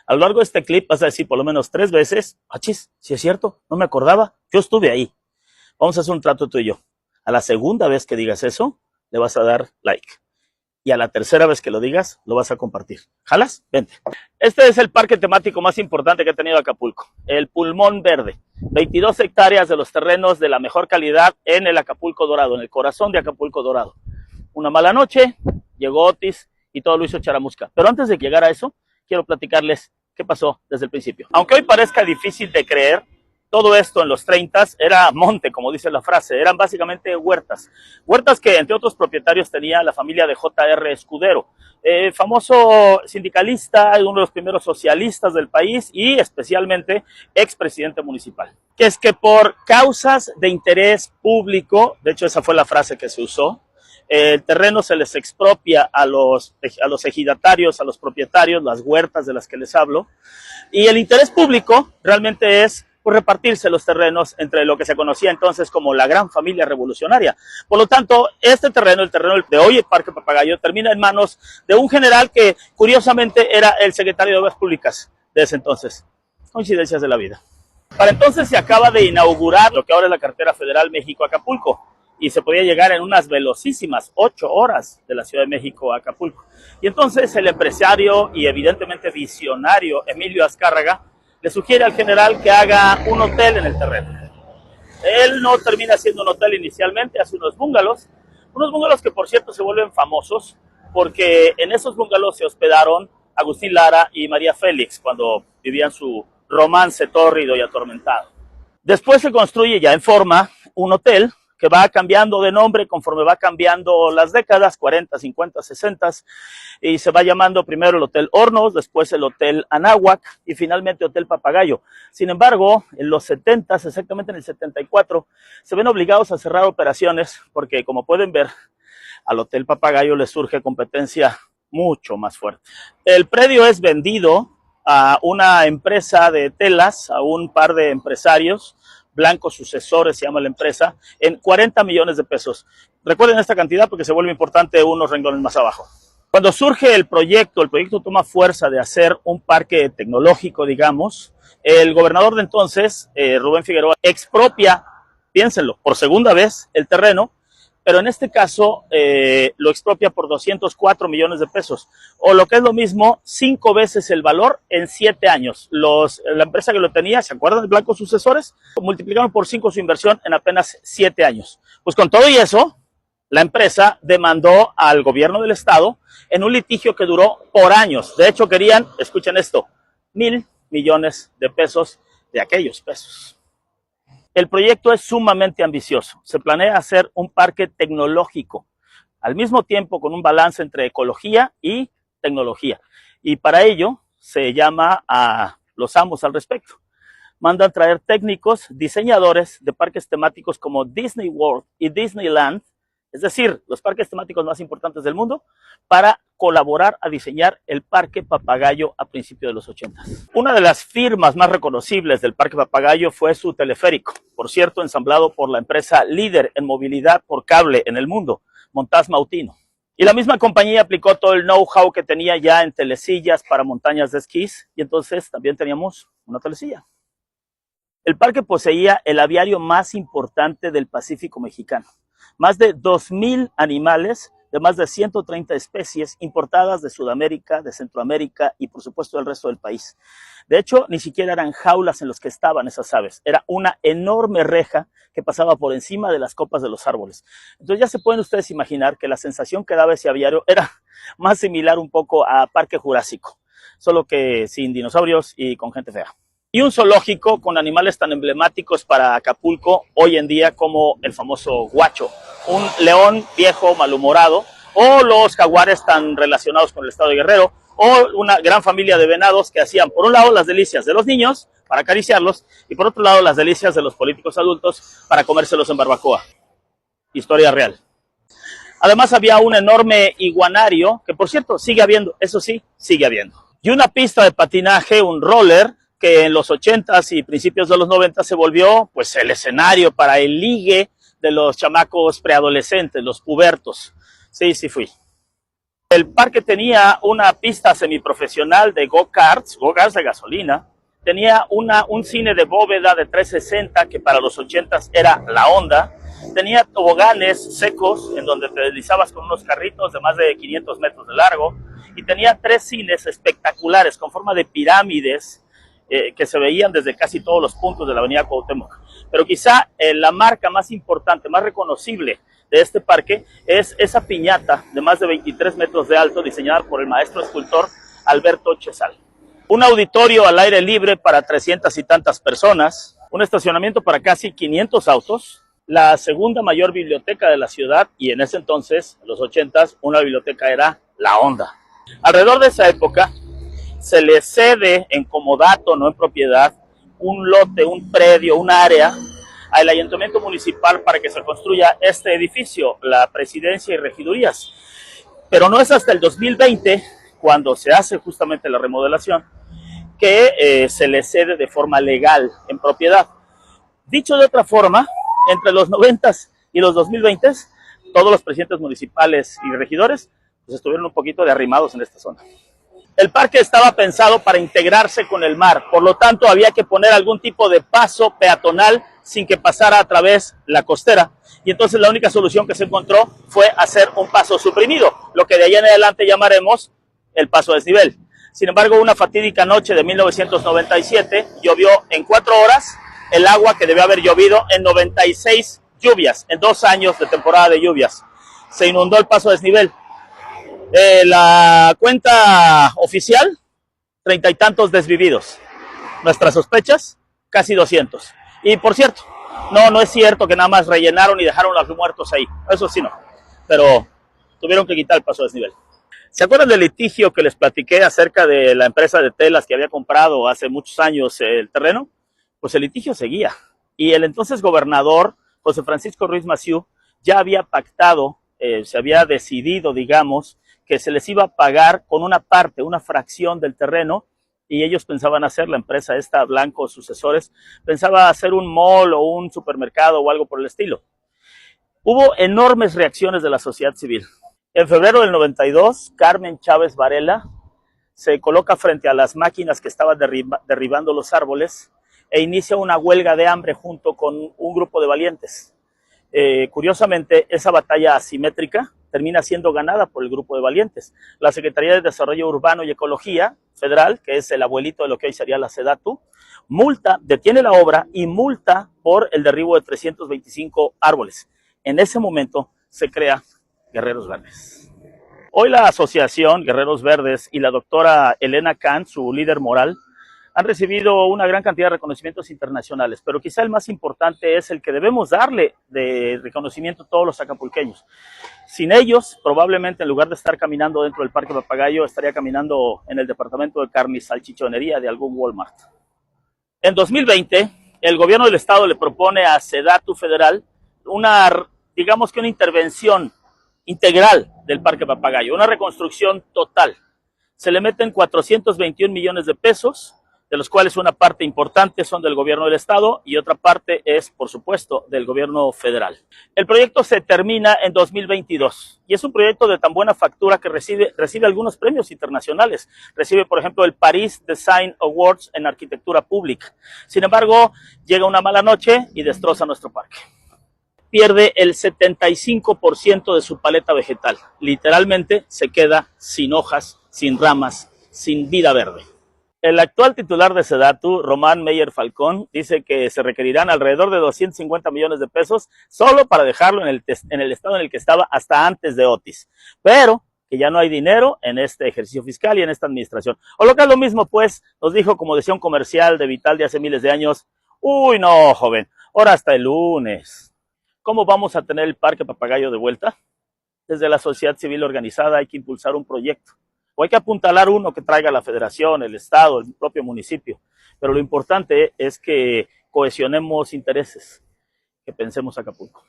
A lo largo de este clip vas a decir por lo menos 3 veces, achis, si es cierto, no me acordaba, yo estuve ahí. Vamos a hacer un trato tú y yo. A la segunda vez que digas eso, le vas a dar like. Y a la tercera vez que lo digas, lo vas a compartir. ¿Jalas? Vente. Este es el parque temático más importante que ha tenido Acapulco, el Pulmón Verde. 22 hectáreas de los terrenos de la mejor calidad en el Acapulco Dorado, en el corazón de Acapulco Dorado. Una mala noche, llegó Otis y todo lo hizo Charamusca. Pero antes de llegar a eso, quiero platicarles qué pasó desde el principio. Aunque hoy parezca difícil de creer, todo esto en los 30s era monte, como dice la frase, eran básicamente huertas. Huertas que entre otros propietarios tenía la familia de J.R. Escudero, famoso sindicalista, uno de los primeros socialistas del país y especialmente expresidente municipal. Que es que por causas de interés público, de hecho esa fue la frase que se usó, el terreno se les expropia a los ejidatarios, a los propietarios, las huertas de las que les hablo, y el interés público realmente es por repartirse los terrenos entre lo que se conocía entonces como la gran familia revolucionaria. Por lo tanto, este terreno, el terreno de hoy, el Parque Papagayo, termina en manos de un general que curiosamente era el secretario de Obras Públicas de ese entonces. Coincidencias de la vida. Para entonces se acaba de inaugurar lo que ahora es la carretera federal México-Acapulco y se podía llegar en unas velocísimas 8 horas de la Ciudad de México a Acapulco. Y entonces el empresario y evidentemente visionario Emilio Azcárraga le sugiere al general que haga un hotel en el terreno. Él no termina siendo un hotel inicialmente, hace unos bungalows que por cierto se vuelven famosos porque en esos bungalows se hospedaron Agustín Lara y María Félix cuando vivían su romance tórrido y atormentado. Después se construye ya en forma un hotel que va cambiando de nombre conforme va cambiando las décadas, 40, 50, 60, y se va llamando primero el Hotel Hornos, después el Hotel Anáhuac y finalmente Hotel Papagayo. Sin embargo, en los 70, exactamente en el 74, se ven obligados a cerrar operaciones porque, como pueden ver, al Hotel Papagayo le surge competencia mucho más fuerte. El predio es vendido a una empresa de telas, a un par de empresarios, Blancos Sucesores se llama la empresa, en 40 millones de pesos. Recuerden esta cantidad porque se vuelve importante unos renglones más abajo. Cuando surge el proyecto toma fuerza de hacer un parque tecnológico, digamos, el gobernador de entonces, Rubén Figueroa, expropia, piénsenlo, por segunda vez el terreno, pero en este caso lo expropia por 204 millones de pesos, o lo que es lo mismo, 5 veces el valor en 7 años. La empresa que lo tenía, ¿se acuerdan de Blancos Sucesores? Multiplicaron por 5 su inversión en apenas 7 años. Pues con todo y eso, la empresa demandó al gobierno del estado en un litigio que duró por años. De hecho, querían, escuchen esto, 1,000 millones de pesos de aquellos pesos. El proyecto es sumamente ambicioso. Se planea hacer un parque tecnológico, al mismo tiempo con un balance entre ecología y tecnología. Y para ello se llama a los amos al respecto. Mandan traer técnicos, diseñadores de parques temáticos como Disney World y Disneyland, es decir, los parques temáticos más importantes del mundo, para colaborar a diseñar el Parque Papagayo a principios de los 80. Una de las firmas más reconocibles del Parque Papagayo fue su teleférico, por cierto, ensamblado por la empresa líder en movilidad por cable en el mundo, Montaz Mautino. Y la misma compañía aplicó todo el know-how que tenía ya en telesillas para montañas de esquís, y entonces también teníamos una telesilla. El parque poseía el aviario más importante del Pacífico mexicano. Más de 2,000 animales de más de 130 especies importadas de Sudamérica, de Centroamérica y por supuesto del resto del país. De hecho, ni siquiera eran jaulas en las que estaban esas aves, era una enorme reja que pasaba por encima de las copas de los árboles. Entonces ya se pueden ustedes imaginar que la sensación que daba ese aviario era más similar un poco a Parque Jurásico, solo que sin dinosaurios y con gente fea. Y un zoológico con animales tan emblemáticos para Acapulco hoy en día como el famoso huacho, un león viejo malhumorado, o los jaguares tan relacionados con el estado de Guerrero, o una gran familia de venados que hacían por un lado las delicias de los niños para acariciarlos y por otro lado las delicias de los políticos adultos para comérselos en barbacoa. Historia real. Además había un enorme iguanario, que por cierto sigue habiendo, eso sí, sigue habiendo. Y una pista de patinaje, un roller, que en los 80s y principios de los 90s se volvió pues el escenario para el ligue de los chamacos preadolescentes, los pubertos. Sí, sí fui. El parque tenía una pista semiprofesional de go-karts de gasolina. Tenía un cine de bóveda de 360 que para los 80s era la onda. Tenía toboganes secos en donde te deslizabas con unos carritos de más de 500 metros de largo. Y tenía 3 cines espectaculares con forma de pirámides que se veían desde casi todos los puntos de la avenida Cuauhtémoc. Pero quizá la marca más importante, más reconocible de este parque es esa piñata de más de 23 metros de alto diseñada por el maestro escultor Alberto Chesal. Un auditorio al aire libre para 300 y tantas personas, un estacionamiento para casi 500 autos, la segunda mayor biblioteca de la ciudad y en ese entonces, en los 80s, una biblioteca era la onda. Alrededor de esa época se le cede en comodato, no en propiedad, un lote, un predio, un área al ayuntamiento municipal para que se construya este edificio, la presidencia y regidurías. Pero no es hasta el 2020, cuando se hace justamente la remodelación, que se le cede de forma legal en propiedad. Dicho de otra forma, entre los 90s y los 2020s, todos los presidentes municipales y regidores pues, estuvieron un poquito de arrimados en esta zona. El parque estaba pensado para integrarse con el mar, por lo tanto había que poner algún tipo de paso peatonal sin que pasara a través la costera. Y entonces la única solución que se encontró fue hacer un paso suprimido, lo que de ahí en adelante llamaremos el paso a desnivel. Sin embargo, una fatídica noche de 1997 llovió en 4 horas el agua que debió haber llovido en 96 lluvias, en 2 años de temporada de lluvias. Se inundó el paso a desnivel. La cuenta oficial, 30 y tantos desvividos. Nuestras sospechas, casi 200. Y por cierto, no es cierto que nada más rellenaron y dejaron a los muertos ahí. Eso sí no. Pero tuvieron que quitar el paso a desnivel. ¿Se acuerdan del litigio que les platiqué acerca de la empresa de telas que había comprado hace muchos años el terreno? Pues el litigio seguía. Y el entonces gobernador, José Francisco Ruiz Massieu, ya había pactado, se había decidido, digamos, que se les iba a pagar con una parte, una fracción del terreno, y ellos pensaban hacer, la empresa esta, Blanco Sucesores, pensaba hacer un mall o un supermercado o algo por el estilo. Hubo enormes reacciones de la sociedad civil. En febrero del 92, Carmen Chávez Varela se coloca frente a las máquinas que estaban derribando los árboles e inicia una huelga de hambre junto con un grupo de valientes. Curiosamente, esa batalla asimétrica termina siendo ganada por el grupo de valientes. La Secretaría de Desarrollo Urbano y Ecología Federal, que es el abuelito de lo que hoy sería la SEDATU, detiene la obra y multa por el derribo de 325 árboles. En ese momento se crea Guerreros Verdes. Hoy la asociación Guerreros Verdes y la doctora Elena Kant, su líder moral, han recibido una gran cantidad de reconocimientos internacionales, pero quizá el más importante es el que debemos darle de reconocimiento a todos los acapulqueños. Sin ellos, probablemente en lugar de estar caminando dentro del Parque Papagayo, estaría caminando en el departamento de carne y salchichonería de algún Walmart. En 2020, el gobierno del estado le propone a SEDATU Federal una intervención integral del Parque Papagayo, una reconstrucción total. Se le meten 421 millones de pesos, de los cuales una parte importante son del gobierno del estado y otra parte es, por supuesto, del gobierno federal. El proyecto se termina en 2022 y es un proyecto de tan buena factura que recibe algunos premios internacionales. Recibe, por ejemplo, el Paris Design Awards en arquitectura pública. Sin embargo, llega una mala noche y destroza nuestro parque. Pierde el 75% de su paleta vegetal. Literalmente se queda sin hojas, sin ramas, sin vida verde. El actual titular de SEDATU, Román Meyer Falcón, dice que se requerirán alrededor de 250 millones de pesos solo para dejarlo en el estado en el que estaba hasta antes de Otis. Pero que ya no hay dinero en este ejercicio fiscal y en esta administración. O lo que es lo mismo, pues, nos dijo, como decía un comercial de Vital de hace miles de años, uy, no, joven, ahora hasta el lunes. ¿Cómo vamos a tener el Parque Papagayo de vuelta? Desde la sociedad civil organizada hay que impulsar un proyecto. O hay que apuntalar uno que traiga la federación, el estado, el propio municipio. Pero lo importante es que cohesionemos intereses, que pensemos Acapulco.